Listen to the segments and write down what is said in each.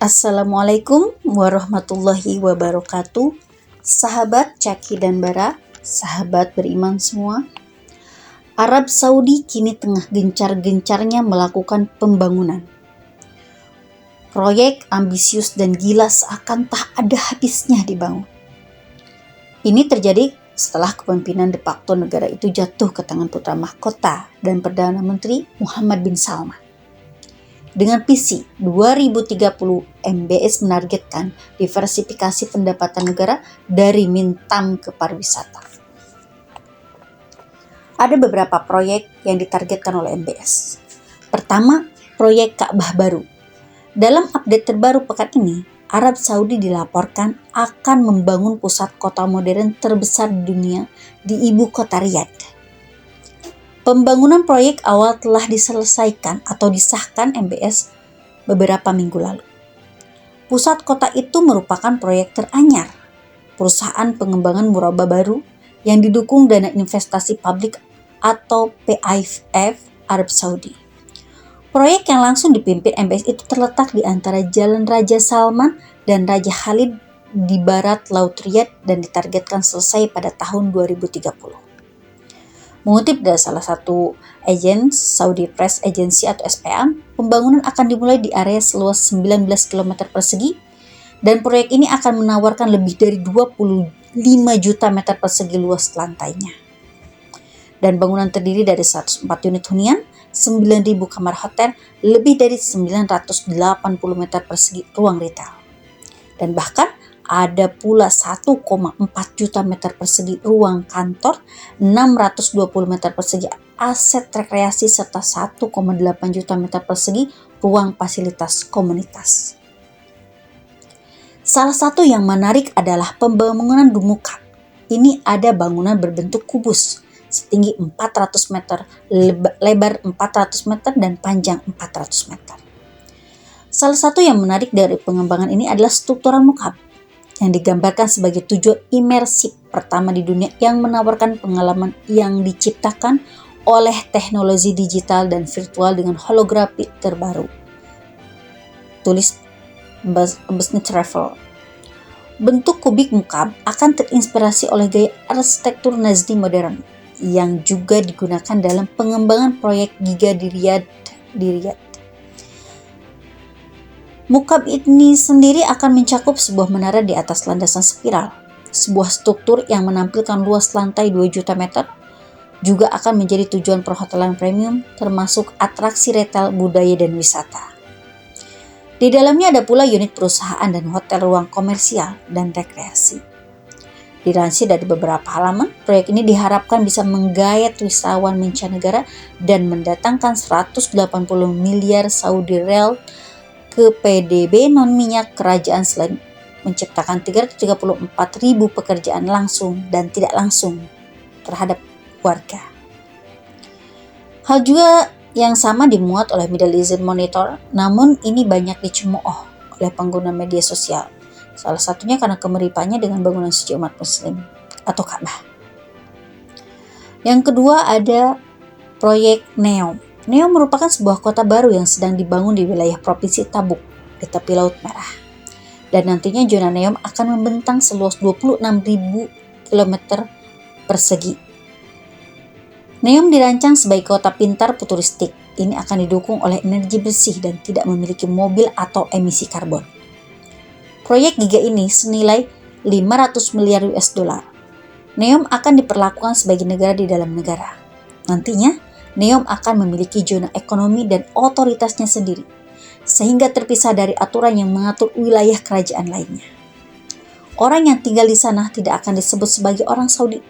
Assalamualaikum warahmatullahi wabarakatuh. Sahabat Caki dan Bara, sahabat beriman semua. Arab Saudi kini tengah gencar-gencarnya melakukan pembangunan. Proyek ambisius dan gila seakan tak ada habisnya dibangun. Ini terjadi setelah kepemimpinan de facto negara itu jatuh ke tangan putra mahkota dan Perdana Menteri Muhammad bin Salman. Dengan visi 2030, MBS menargetkan diversifikasi pendapatan negara dari mintam ke pariwisata. Ada beberapa proyek yang ditargetkan oleh MBS. Pertama, proyek Ka'bah baru. Dalam update terbaru pekan ini, Arab Saudi dilaporkan akan membangun pusat kota modern terbesar di dunia di ibu kota Riyadh. Pembangunan proyek awal telah diselesaikan atau disahkan MBS beberapa minggu lalu. Pusat kota itu merupakan proyek teranyar perusahaan pengembangan murabba baru yang didukung dana investasi publik atau PIF Arab Saudi. Proyek yang langsung dipimpin MBS itu terletak di antara Jalan Raja Salman dan Raja Khalid di barat Laut Riyadh dan ditargetkan selesai pada tahun 2030. Mengutip dari salah satu agensi Saudi Press Agency atau SPA, pembangunan akan dimulai di area seluas 19 km persegi dan proyek ini akan menawarkan lebih dari 25 juta meter persegi luas lantainya. Dan bangunan terdiri dari 104 unit hunian, 9.000 kamar hotel, lebih dari 980 meter persegi ruang retail. Dan bahkan ada pula 1,4 juta meter persegi ruang kantor, 620 meter persegi aset rekreasi, serta 1,8 juta meter persegi ruang fasilitas komunitas. Salah satu yang menarik adalah pembangunan Dumukab. Ini ada bangunan berbentuk kubus, setinggi 400 meter, lebar 400 meter, dan panjang 400 meter. Salah satu yang menarik dari pengembangan ini adalah struktural Mukab, yang digambarkan sebagai tujuan imersif pertama di dunia yang menawarkan pengalaman yang diciptakan oleh teknologi digital dan virtual dengan holografi terbaru. Tulis Business Travel. Bentuk kubik Mukab akan terinspirasi oleh gaya arsitektur Nazdi modern yang juga digunakan dalam pengembangan proyek Giga di Riyadh. Mukab ini sendiri akan mencakup sebuah menara di atas landasan spiral. Sebuah struktur yang menampilkan luas lantai 2 juta meter juga akan menjadi tujuan perhotelan premium, termasuk atraksi retail, budaya, dan wisata. Di dalamnya ada pula unit perusahaan dan hotel, ruang komersial, dan rekreasi. Dilansir dari beberapa halaman, proyek ini diharapkan bisa menggayat wisatawan mancanegara dan mendatangkan 180 miliar Saudi Riyal ke PDB non-minyak kerajaan selain menciptakan 334.000 pekerjaan langsung dan tidak langsung terhadap warga. Hal juga yang sama dimuat oleh Middle East Monitor, namun ini banyak dicemooh oleh pengguna media sosial. Salah satunya karena kemiripannya dengan bangunan suci umat muslim atau Ka'bah. Yang kedua ada proyek Neom. Neom merupakan sebuah kota baru yang sedang dibangun di wilayah Provinsi Tabuk di tepi Laut Merah. Dan nantinya zona Neom akan membentang seluas 26.000 km persegi. Neom dirancang sebagai kota pintar futuristik. Ini akan didukung oleh energi bersih dan tidak memiliki mobil atau emisi karbon. Proyek giga ini senilai 500 miliar US dollar. Neom akan diperlakukan sebagai negara di dalam negara. Nantinya Neom akan memiliki zona ekonomi dan otoritasnya sendiri, sehingga terpisah dari aturan yang mengatur wilayah kerajaan lainnya. Orang yang tinggal di sana tidak akan disebut sebagai orang Saudi,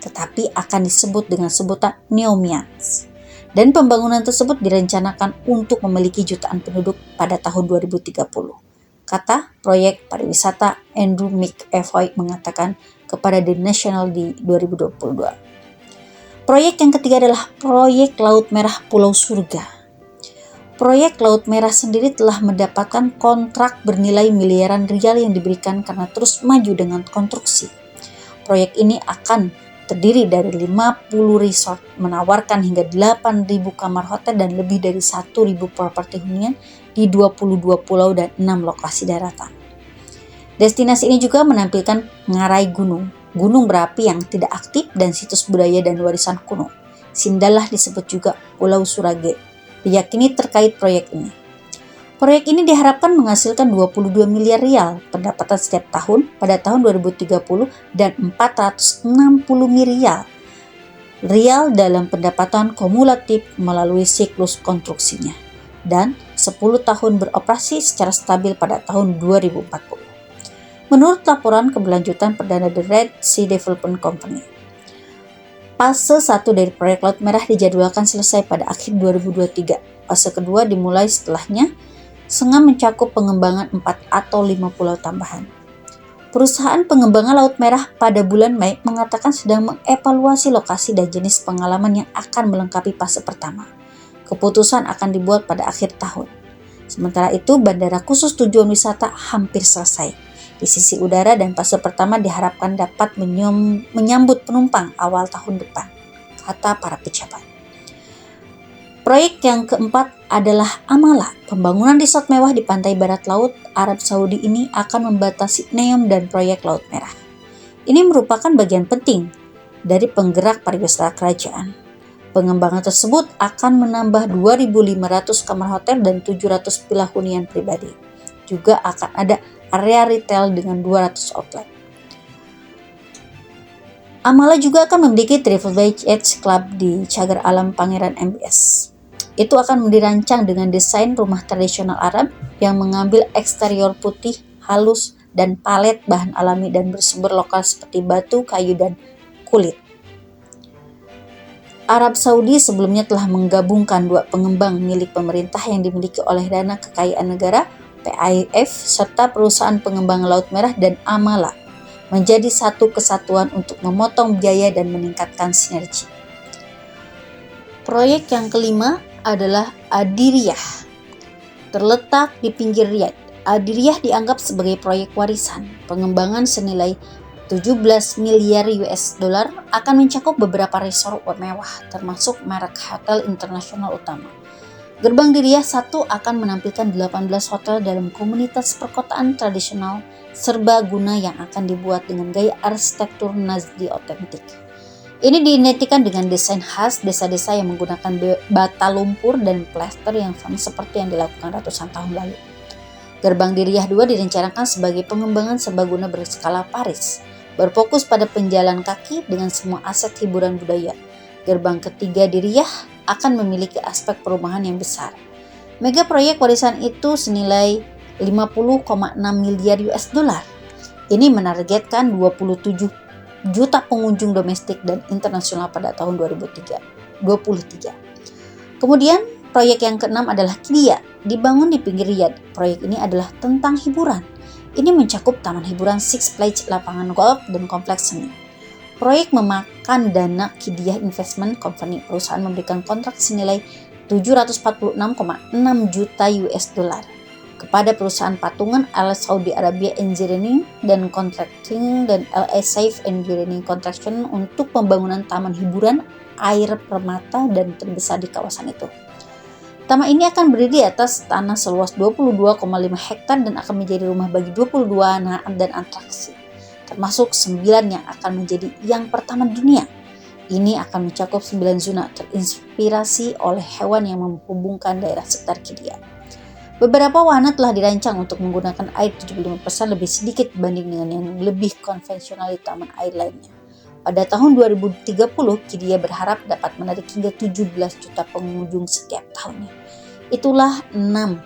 tetapi akan disebut dengan sebutan Neomians. Dan pembangunan tersebut direncanakan untuk memiliki jutaan penduduk pada tahun 2030. Kata proyek pariwisata Andrew McAvoy mengatakan kepada The National di 2022. Proyek yang ketiga adalah proyek Laut Merah Pulau Surga. Proyek Laut Merah sendiri telah mendapatkan kontrak bernilai miliaran rial yang diberikan karena terus maju dengan konstruksi. Proyek ini akan terdiri dari 50 resort, menawarkan hingga 8.000 kamar hotel dan lebih dari 1.000 properti hunian di 22 pulau dan 6 lokasi daratan. Destinasi ini juga menampilkan ngarai gunung berapi yang tidak aktif dan situs budaya dan warisan kuno. Sindalah disebut juga Pulau Surage, diyakini terkait proyek ini. Proyek ini diharapkan menghasilkan 22 miliar rial pendapatan setiap tahun pada tahun 2030 dan 460 miliar rial dalam pendapatan kumulatif melalui siklus konstruksinya dan 10 tahun beroperasi secara stabil pada tahun 2040. Menurut laporan keberlanjutan perdana The Red Sea Development Company, fase 1 dari proyek Laut Merah dijadwalkan selesai pada akhir 2023. Fase kedua dimulai setelahnya, dengan mencakup pengembangan 4 atau 5 pulau tambahan. Perusahaan pengembangan Laut Merah pada bulan Mei mengatakan sedang mengevaluasi lokasi dan jenis pengalaman yang akan melengkapi fase pertama. Keputusan akan dibuat pada akhir tahun. Sementara itu, bandara khusus tujuan wisata hampir selesai di sisi udara dan fase pertama diharapkan dapat menyambut penumpang awal tahun depan, kata para pejabat. Proyek yang keempat adalah Amala. Pembangunan resort mewah di pantai barat laut Arab Saudi ini akan membatasi NEOM dan proyek Laut Merah. Ini merupakan bagian penting dari penggerak pariwisata kerajaan. Pengembangan tersebut akan menambah 2.500 kamar hotel dan 700 villa hunian pribadi. Juga akan ada area retail dengan 200 outlet. Amala juga akan memiliki Triple Beach Club di Cagar Alam Pangeran MBS. Itu akan dirancang dengan desain rumah tradisional Arab yang mengambil eksterior putih, halus, dan palet bahan alami dan bersumber lokal seperti batu, kayu, dan kulit. Arab Saudi sebelumnya telah menggabungkan 2 pengembang milik pemerintah yang dimiliki oleh Dana Kekayaan Negara (PIF) serta perusahaan pengembang Laut Merah dan Amala menjadi satu kesatuan untuk memotong biaya dan meningkatkan sinergi. Proyek yang kelima adalah Adiriyah. Terletak di pinggir Riyadh, Adiriyah dianggap sebagai proyek warisan. Pengembangan senilai 17 miliar US dollar akan mencakup beberapa resort mewah, termasuk merek hotel internasional utama. Gerbang Diriyah 1 akan menampilkan 18 hotel dalam komunitas perkotaan tradisional serbaguna yang akan dibuat dengan gaya arsitektur Nazdi otentik. Ini diidentikan dengan desain khas desa-desa yang menggunakan bata lumpur dan plester yang sama seperti yang dilakukan ratusan tahun lalu. Gerbang Diriyah 2 direncanakan sebagai pengembangan serbaguna berskala Paris, berfokus pada penjalan kaki dengan semua aset hiburan budaya. Gerbang ketiga Diriyah akan memiliki aspek perumahan yang besar. Mega proyek warisan itu senilai 50,6 miliar US dollar. Ini menargetkan 27 juta pengunjung domestik dan internasional pada tahun 2023. Kemudian proyek yang keenam adalah Qiddiya, dibangun di pinggir Riyadh. Proyek ini adalah tentang hiburan. Ini mencakup taman hiburan, Six Flags, lapangan golf, dan kompleks seni. Proyek memakan dana Qiddiya Investment Company. Perusahaan memberikan kontrak senilai 746,6 juta US dollar kepada perusahaan patungan Al Saudi Arabia Engineering dan Contracting dan LA Safe Engineering Construction untuk pembangunan taman hiburan air permata dan terbesar di kawasan itu. Taman ini akan berdiri di atas tanah seluas 22,5 hektar dan akan menjadi rumah bagi 22 wahana dan atraksi, termasuk 9 yang akan menjadi yang pertama di dunia. Ini akan mencakup 9 zona terinspirasi oleh hewan yang menghubungkan daerah sekitar Qiddiya. Beberapa wahana telah dirancang untuk menggunakan air 75% lebih sedikit dibanding dengan yang lebih konvensional di taman air lainnya. Pada tahun 2030, Qiddiya berharap dapat menarik hingga 17 juta pengunjung setiap tahunnya. Itulah 6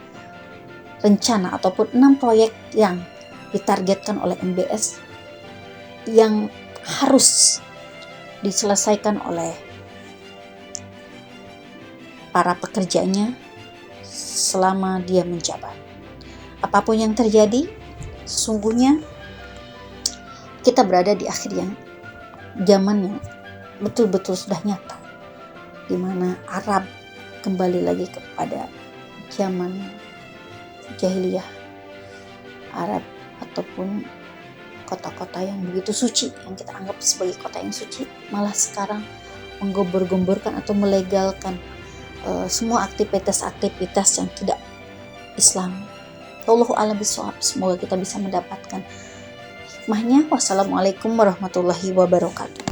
rencana ataupun 6 proyek yang ditargetkan oleh MBS yang harus diselesaikan oleh para pekerjanya selama dia menjabat. Apapun yang terjadi, sesungguhnya kita berada di akhir yang zaman yang betul-betul sudah nyata, di mana Arab kembali lagi kepada zaman jahiliyah Arab ataupun kota-kota yang begitu suci, yang kita anggap sebagai kota yang suci, malah sekarang menggembur-gemburkan atau melegalkan semua aktivitas-aktivitas yang tidak Islam. Wallahu a'lam bishawab. Semoga kita bisa mendapatkan hikmahnya. Wassalamualaikum warahmatullahi wabarakatuh.